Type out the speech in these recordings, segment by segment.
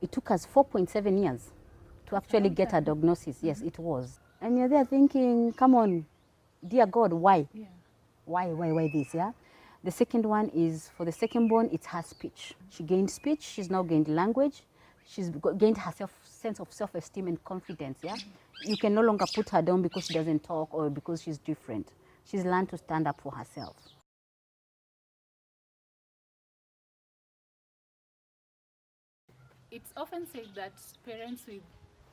It took us 4.7 years to actually get a diagnosis. Yes, it was. And you're there thinking, come on, dear God, why? Yeah. Why this, yeah? The second one is, for the second born, it's her speech. She gained speech, she's now gained language, she's gained her sense of self-esteem and confidence, yeah? You can no longer put her down because she doesn't talk or because she's different. She's learned to stand up for herself. It's often said that parents with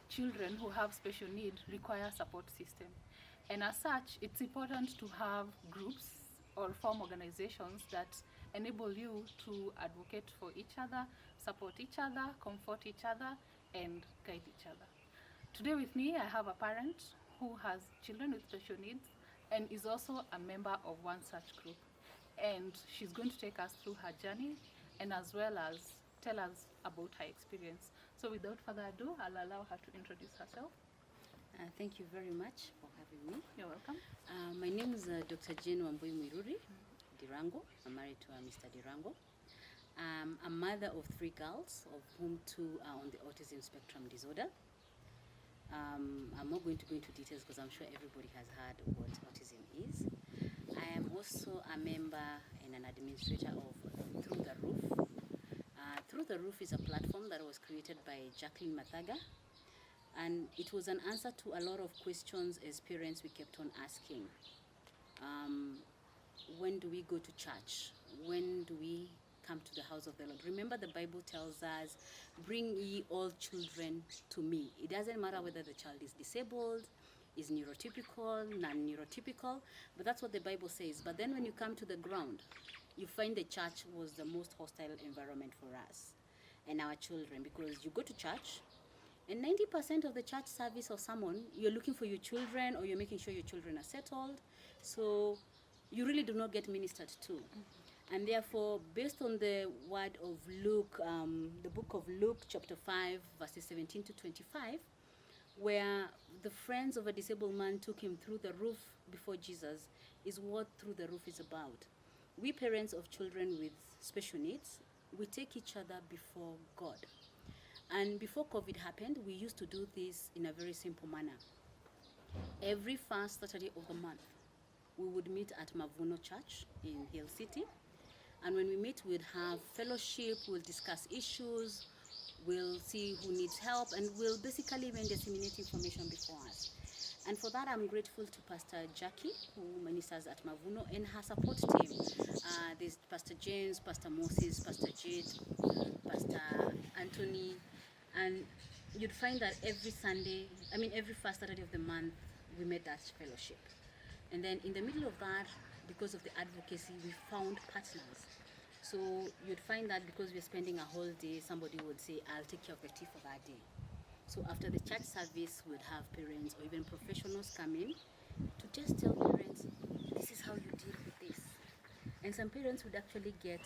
children who have special needs require support system. And as such, it's important to have groups or form organizations that enable you to advocate for each other, support each other, comfort each other, and guide each other. Today with me, I have a parent who has children with special needs and is also a member of one such group. And she's going to take us through her journey and as well as tell us about her experience. So without further ado, I'll allow her to introduce herself. Thank you very much for having me. You're welcome. My name is Dr. Jane Wambui Mwiruri Dirango. I'm married to Mr. Dirango. I'm a mother of 3 girls, of whom 2 are on the autism spectrum disorder. I'm not going to go into details because I'm sure everybody has heard what autism is. I am also a member and an administrator of Through the Roof. Through the Roof is a platform that was created by Jacqueline Mathaga, and it was an answer to a lot of questions as parents we kept on asking. When do we go to church? When do we come to the house of the Lord? Remember, the Bible tells us, bring ye all children to me. It doesn't matter whether the child is disabled, is neurotypical, non-neurotypical, but that's what the Bible says. But then when you come to the ground, you find the church was the most hostile environment for us and our children, because you go to church and 90% of the church service or sermon, you're looking for your children or you're making sure your children are settled. So you really do not get ministered to. And therefore, based on the word of Luke, the book of Luke, chapter 5, verses 17 to 25, where the friends of a disabled man took him through the roof before Jesus, is what Through the Roof is about. We parents of children with special needs, we take each other before God. And before COVID happened, we used to do this in a very simple manner. Every first Saturday of the month, we would meet at Mavuno Church in Hill City. And when we meet, we'd have fellowship, we'll discuss issues, we'll see who needs help, and we'll basically even disseminate information before us. And for that, I'm grateful to Pastor Jackie, who ministers at Mavuno, and her support team. There's Pastor James, Pastor Moses, Pastor Jade, Pastor Anthony, and you'd find that every first Saturday of the month, we made that fellowship. And then in the middle of that, because of the advocacy, we found partners. So you'd find that because we're spending a whole day, somebody would say, I'll take care of the tea for that day. So after the church service, we'd have parents or even professionals come in to just tell parents, this is how you deal with this. And some parents would actually get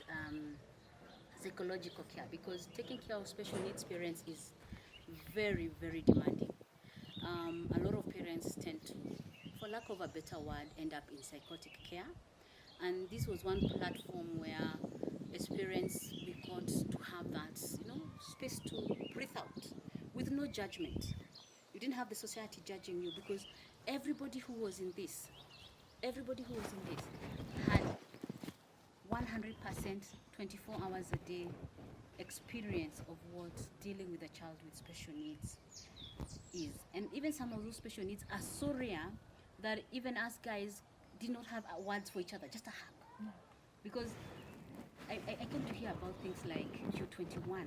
psychological care, because taking care of special needs parents is very, very demanding. A lot of parents tend to, for lack of a better word, end up in psychotic care. And this was one platform where, as parents, we got to have that, space to breathe out with no judgment. You didn't have the society judging you, because everybody who was in this had 100%, 24 hours a day experience of what dealing with a child with special needs is. And even some of those special needs are so rare that even us guys did not have words for each other, just a hug. No. Because I came to hear about things like Q21.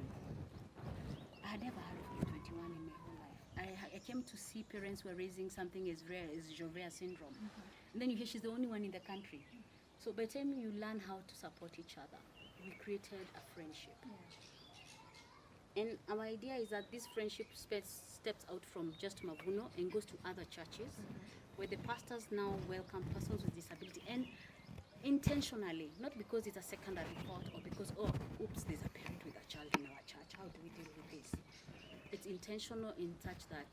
I had never heard of Q21 in my whole life. I came to see parents who are raising something as rare as Joubert syndrome. Mm-hmm. And then you hear she's the only one in the country. So by the time you learn how to support each other, we created a friendship. Yeah. And our idea is that this friendship steps out from just Mavuno and goes to other churches, where the pastors now welcome persons with disability, and intentionally, not because it's a secondary thought or because, there's a parent with a child in our church, how do we deal with this? It's intentional in such that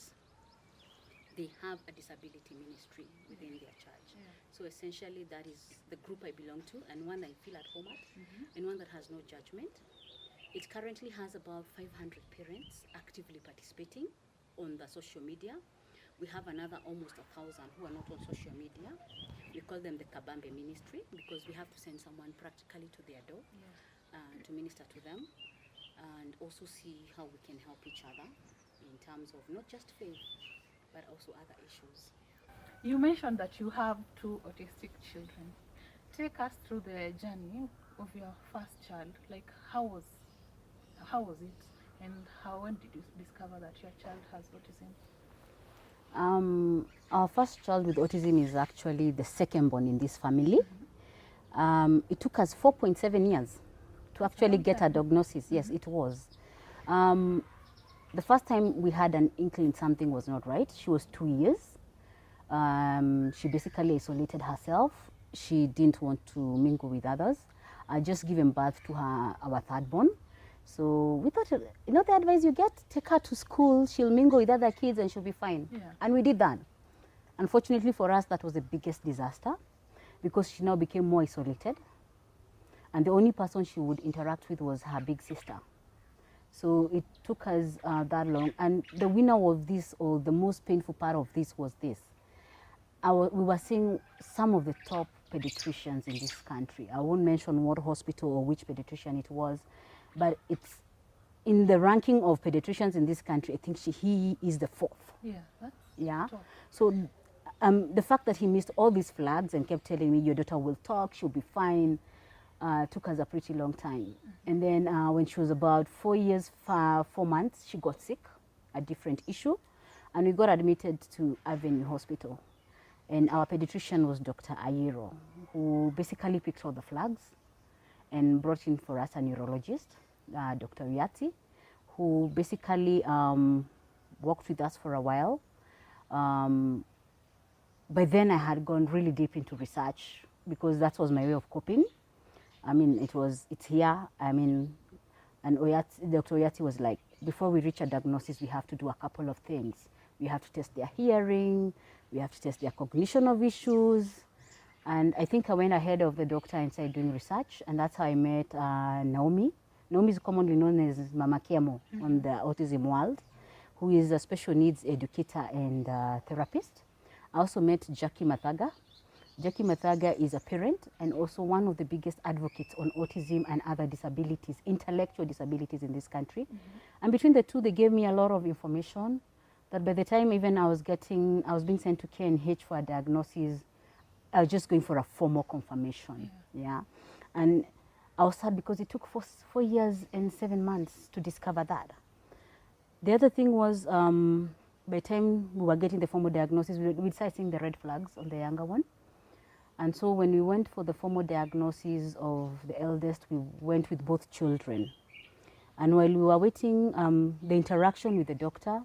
they have a disability ministry within their church. Yeah. So essentially, that is the group I belong to, and one I feel at home at, and one that has no judgment. It currently has about 500 parents actively participating on the social media. We have another almost 1,000 who are not on social media. We call them the Kabambe Ministry because we have to send someone practically to their door to minister to them and also see how we can help each other in terms of not just faith, but also other issues. You mentioned that you have 2 autistic children. Take us through the journey of your first child. Like, how was it, and when did you discover that your child has autism? Our first child with autism is actually the second born in this family. It took us 4.7 years to actually get a diagnosis. Yes, it was. The first time we had an inkling something was not right, she was 2 years. She basically isolated herself. She didn't want to mingle with others. I just given birth to her, our third born. So we thought, you know, the advice you get, take her to school, she'll mingle with other kids and she'll be fine. Yeah. And we did that. Unfortunately for us, that was the biggest disaster because she now became more isolated. And the only person she would interact with was her big sister. So it took us that long. And the winner of this, or the most painful part of this, was this. We were seeing some of the top pediatricians in this country. I won't mention what hospital or which pediatrician it was, but it's in the ranking of pediatricians in this country. I think he is the 4th. Yeah, that's top. So the fact that he missed all these flags and kept telling me, your daughter will talk, she'll be fine, took us a pretty long time. And then when she was about 4 years, 4 months, she got sick, a different issue, and we got admitted to Avenue Hospital. And our pediatrician was Dr. Ayiro, who basically picked all the flags and brought in for us a neurologist, Dr. Yati, who basically worked with us for a while. By then I had gone really deep into research because that was my way of coping. I mean, it's here. I mean, and Dr. Oyati was like, before we reach a diagnosis, we have to do a couple of things. We have to test their hearing, we have to test their cognition of issues. And I think I went ahead of the doctor and started doing research, and that's how I met Naomi. Naomi is commonly known as Mama Kemo on the autism world, who is a special needs educator and therapist. I also met Jackie Mathaga. Jackie Mathaga is a parent and also one of the biggest advocates on autism and other disabilities, intellectual disabilities in this country. And between the two, they gave me a lot of information that by the time even I was being sent to KNH for a diagnosis, I was just going for a formal confirmation. Yeah. And I was sad because it took 4 years and 7 months to discover that. The other thing was, by the time we were getting the formal diagnosis, we started seeing the red flags on the younger one. And so when we went for the formal diagnosis of the eldest, we went with both children. And while we were waiting, the interaction with the doctor,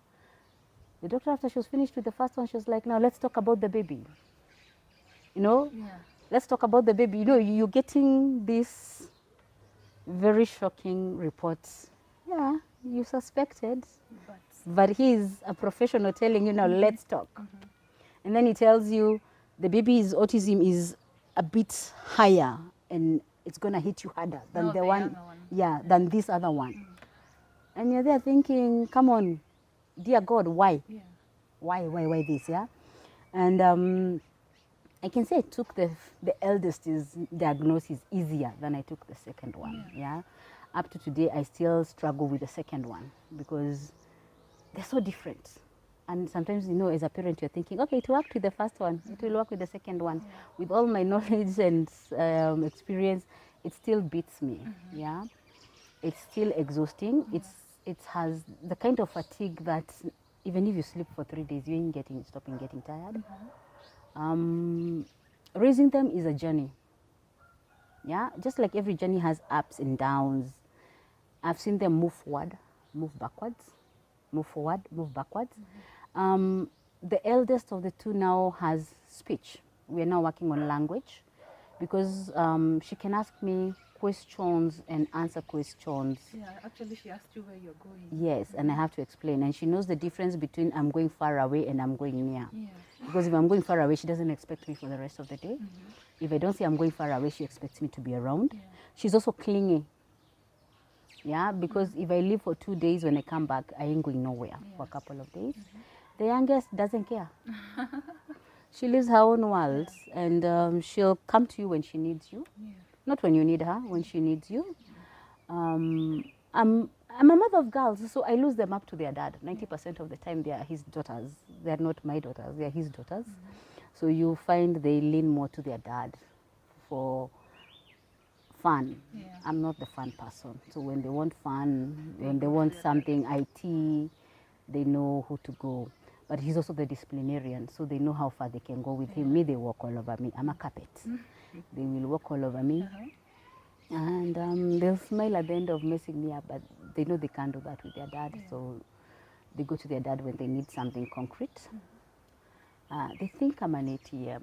after she was finished with the first one, she was like, now let's talk about the baby. You know, let's talk about the baby. You know, you're getting this very shocking reports. Yeah, you suspected, but he's a professional telling you, now let's talk. And then he tells you the baby's autism is a bit higher and it's going to hit you harder than the one. Than this other one. And you're there thinking, come on, dear God, why? Why this, yeah? And I can say I took the eldest's diagnosis easier than I took the second one, yeah? Up to today, I still struggle with the second one because they're so different. And sometimes, you know, as a parent, you're thinking, okay, it worked with the first one, it will work with the second one. With all my knowledge and experience, it still beats me, yeah? It's still exhausting. It has the kind of fatigue that even if you sleep for 3 days, you ain't stopping getting tired. Raising them is a journey. Yeah, just like every journey has ups and downs. I've seen them move forward, move backwards, move forward, move backwards. The eldest of the two now has speech. We are now working on language because she can ask me questions and answer questions. Yeah, actually she asked you where you're going. Yes, and I have to explain. And she knows the difference between I'm going far away and I'm going near. Because if I'm going far away, she doesn't expect me for the rest of the day. If I don't say I'm going far away, she expects me to be around. She's also clingy. Yeah, because if I leave for 2 days, when I come back, I ain't going nowhere for a Yes. couple of days. The youngest doesn't care. She lives her own world, and she'll come to you when she needs you. Yeah. Not when you need her, when she needs you. I'm a mother of girls, so I lose them up to their dad. 90% of the time, they are his daughters. They are not my daughters, they are his daughters. So you find they lean more to their dad for fun. Yeah. I'm not the fun person. So when they want fun, They when they go to want their dad. something IT, they know who to go. But he's also the disciplinarian, so they know how far they can go with him. Me, they walk all over me. I'm a carpet. They will walk all over me. And they'll smile at the end of messing me up, but they know they can't do that with their dad. So they go to their dad when they need something concrete. They think I'm an ATM.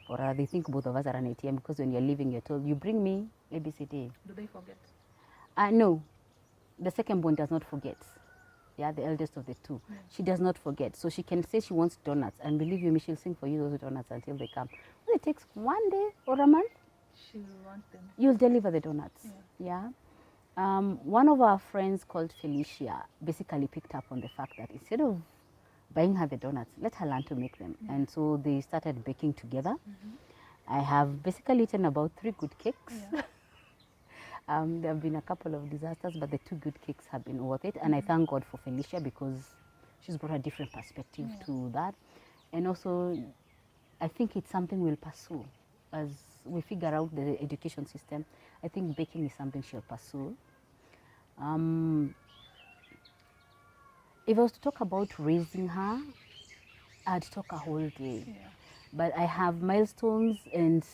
Or they think both of us are an ATM, because when you're leaving, you're told, you bring me ABCD. Do they forget? No, the second one does not forget. Yeah, the eldest of the two. She does not forget. So she can say she wants donuts, and believe you me, she'll sing for you those donuts until they come. Well, it takes 1 day or a month. She will want them. You'll deliver the donuts. Yeah. One of our friends called Felicia basically picked up on the fact that instead of buying her the donuts, let her learn to make them. And so they started baking together. I have basically eaten about 3 good cakes. There have been a couple of disasters, but the 2 good cakes have been worth it. And I thank God for Felicia, because she's brought a different perspective to that. And also, I think it's something we'll pursue as we figure out the education system. I think baking is something she'll pursue. If I was to talk about raising her, I'd talk a whole day. But I have milestones and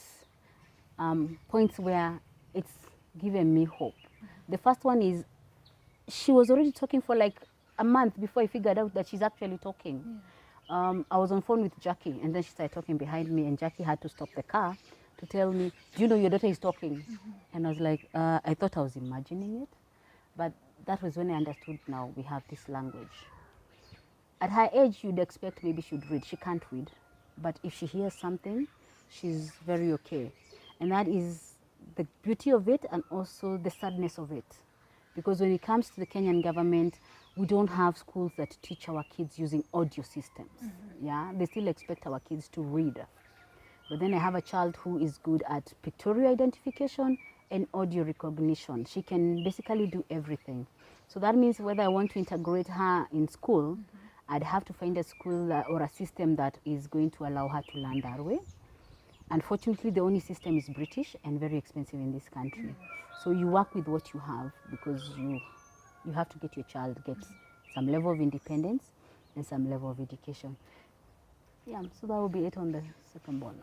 points where it's given me hope. The first one is, she was already talking for like a month before I figured out that she's actually talking. I was on phone with Jackie, and then she started talking behind me, and Jackie had to stop the car to tell me, do you know your daughter is talking? And I was like, I thought I was imagining it. But that was when I understood, now we have this language. At her age, you'd expect maybe she'd read. She can't read. But if she hears something, she's very okay. And that is the beauty of it, and also the sadness of it. Because when it comes to the Kenyan government, we don't have schools that teach our kids using audio systems. Yeah, they still expect our kids to read. But then I have a child who is good at pictorial identification and audio recognition. She can basically do everything. So that means whether I want to integrate her in school, I'd have to find a school or a system that is going to allow her to learn that way. Unfortunately, the only system is British and very expensive in this country. So you work with what you have, because you have to get your child get some level of independence and some level of education. Yeah, so that will be it on the second one.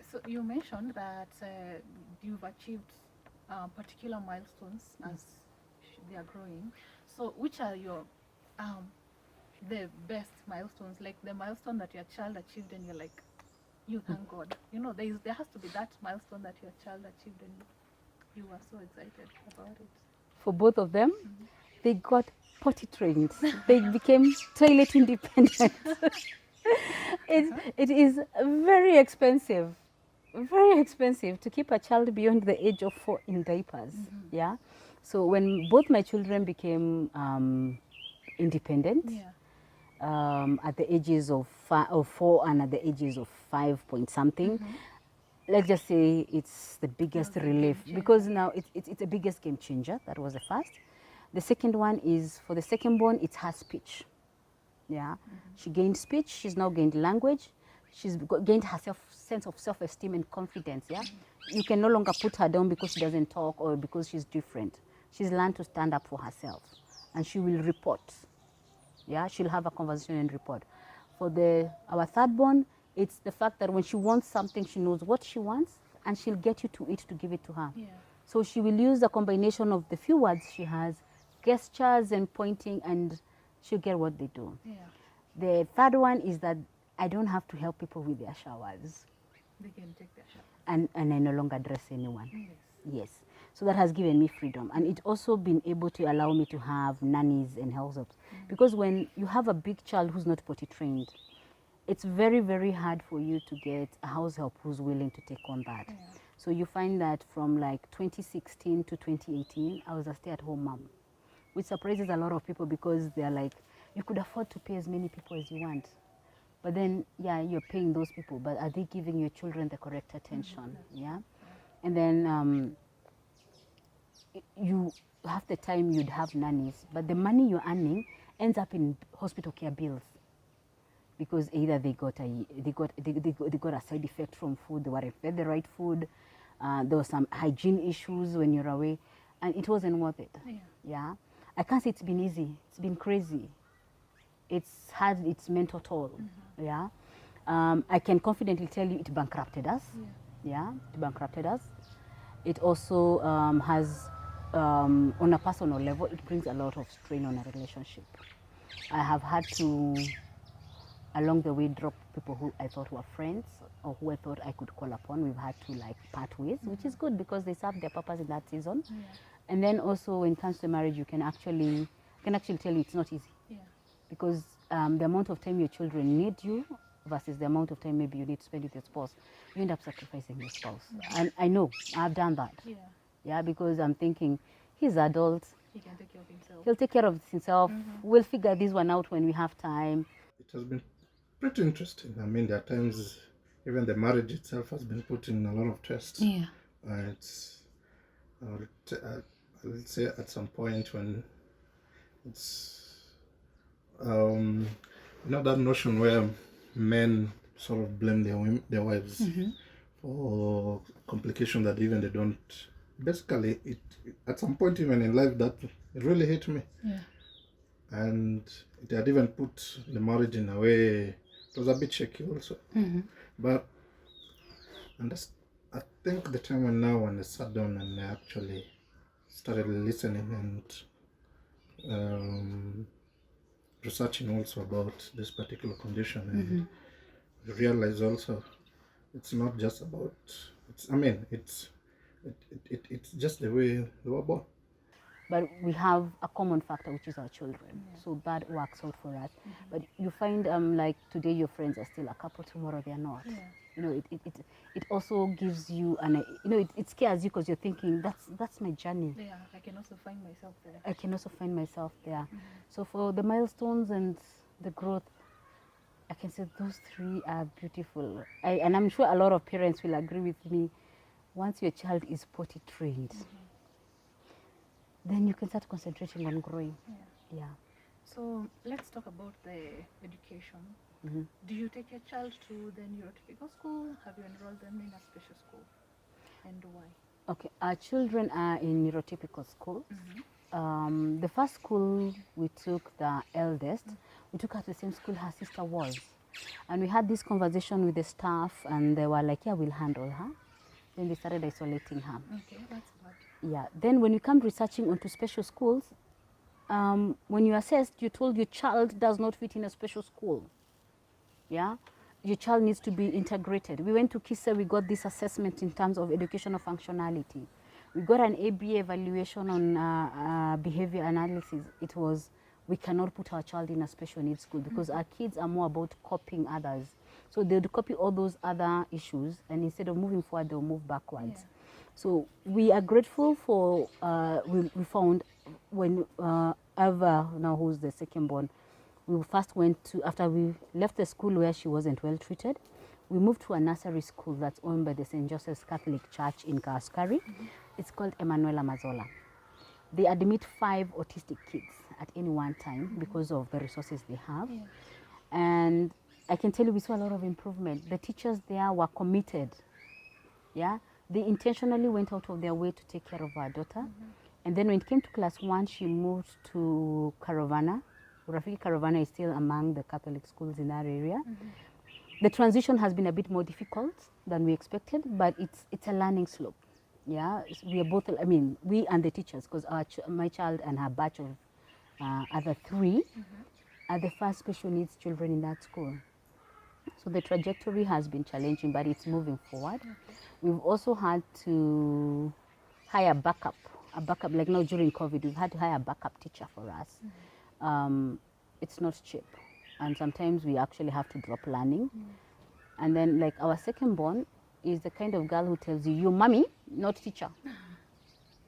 So you mentioned that you've achieved particular milestones as they are growing. So which are your the best milestones, like the milestone that your child achieved and you're like, you thank God? You know, there has to be that milestone that your child achieved and you were so excited about it. For both of them, they got potty trained. They became toilet independent. It is very expensive to keep a child beyond the age of 4 in diapers. Yeah. So when both my children became independent, at the ages of 4 and at the ages of 5 point something, let's just say it's the biggest relief, because now it's the biggest game changer. That was the first. The second one is, for the second born, it's her speech. Yeah, she gained speech. She's now gained language. She's gained her sense of self-esteem and confidence. Yeah, you can no longer put her down because she doesn't talk or because she's different. She's learned to stand up for herself, and she will report. Yeah, she'll have a conversation and report. For our third born, it's the fact that when she wants something, she knows what she wants, and she'll get you to it to give it to her. So she will use a combination of the few words she has, gestures and pointing, and she'll get what they do. The third one is that I don't have to help people with their showers. They can take their shower. And I no longer dress anyone. Yes. So that has given me freedom. And it also been able to allow me to have nannies and house helps. Because when you have a big child who's not potty trained, it's very, very hard for you to get a house help who's willing to take on that. So you find that from like 2016 to 2018, I was a stay-at-home mom, which surprises a lot of people because they're like, you could afford to pay as many people as you want. But then, yeah, you're paying those people, but are they giving your children the correct attention? Yeah. And then you have the time you'd have nannies, but the money you're earning ends up in hospital care bills because either they got a side effect from food, they weren't fed the right food, there were some hygiene issues when you're away, and it wasn't worth it. Yeah. I can't say it's been easy. It's been crazy. It's had its mental toll. Yeah. I can confidently tell you it bankrupted us. Yeah, it bankrupted us. It also has, on a personal level, it brings a lot of strain on a relationship. I have had to, along the way, drop people who I thought were friends or who I thought I could call upon. We've had to like part ways, which is good because they serve their purpose in that season. And then also when it comes to marriage, I can actually tell you it's not easy. Because the amount of time your children need you versus the amount of time maybe you need to spend with your spouse, you end up sacrificing your spouse. And I know, I've done that. Yeah, because I'm thinking, he's adult. He can take care of himself. He'll take care of himself. We'll figure this one out when we have time. It has been pretty interesting. I mean, there are times even the marriage itself has been put in a lot of tests. It's, let's say at some point when it's, that notion where men sort of blame their wives for complication that even they don't. Basically, it at some point even in life that it really hit me. And it had even put the marriage in a way, it was a bit shaky also. But I think the time when I sat down and I actually started listening and researching also about this particular condition, and realize also it's not just about, it's just the way they were born. But we have a common factor, which is our children. So that works out for us. But you find like today your friends are still a couple, tomorrow they're not. You know, it also gives you, it scares you because you're thinking, that's my journey. I can also find myself there. I can also find myself there. So for the milestones and the growth, I can say those three are beautiful. And I'm sure a lot of parents will agree with me. Once your child is potty trained, then you can start concentrating on growing. So let's talk about the education. Do you take your child to the neurotypical school? Have you enrolled them in a special school? And why? Okay, our children are in neurotypical schools. The first school we took, the eldest, we took her to the same school her sister was. And we had this conversation with the staff and they were like, yeah, we'll handle her. Then they started isolating her. Okay, that's bad. Yeah, then when you come researching onto special schools, when you assessed, you told your child does not fit in a special school. Yeah, your child needs to be integrated. We went to KISA, we got this assessment in terms of educational functionality. We got an ABA evaluation on behavior analysis. It was, we cannot put our child in a special needs school because our kids are more about copying others. So they'd copy all those other issues and instead of moving forward, they'll move backwards. So we are grateful for, we found when Ava, now who's the second born, we first went to, after we left the school where she wasn't well treated, we moved to a nursery school that's owned by the St. Joseph's Catholic Church in Kaaskari. It's called Emanuela Mazola. They admit 5 autistic kids at any one time because of the resources they have. And I can tell you we saw a lot of improvement. The teachers there were committed. Yeah, they intentionally went out of their way to take care of our daughter. And then when it came to class 1, she moved to Caravana. Rafiki Caravana is still among the Catholic schools in that area. The transition has been a bit more difficult than we expected, but it's a learning slope. Yeah, we are both, I mean, we and the teachers, because my child and her batch of other 3 are the first special needs children in that school. So the trajectory has been challenging, but it's moving forward. We've also had to hire a backup, like now during COVID, we've had to hire a backup teacher for us. It's not cheap. And sometimes we actually have to drop learning. And then like our second born is the kind of girl who tells you, "You're mommy, not teacher.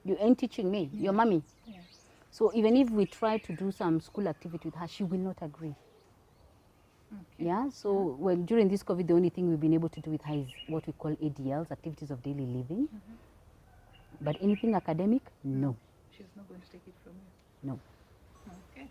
You ain't teaching me. You're mommy." Yeah. So even if we try to do some school activity with her, she will not agree. Okay. Yeah. So when during this COVID, the only thing we've been able to do with her is what we call ADLs, activities of daily living. But anything academic, no, She's not going to take it from you. no. Okay.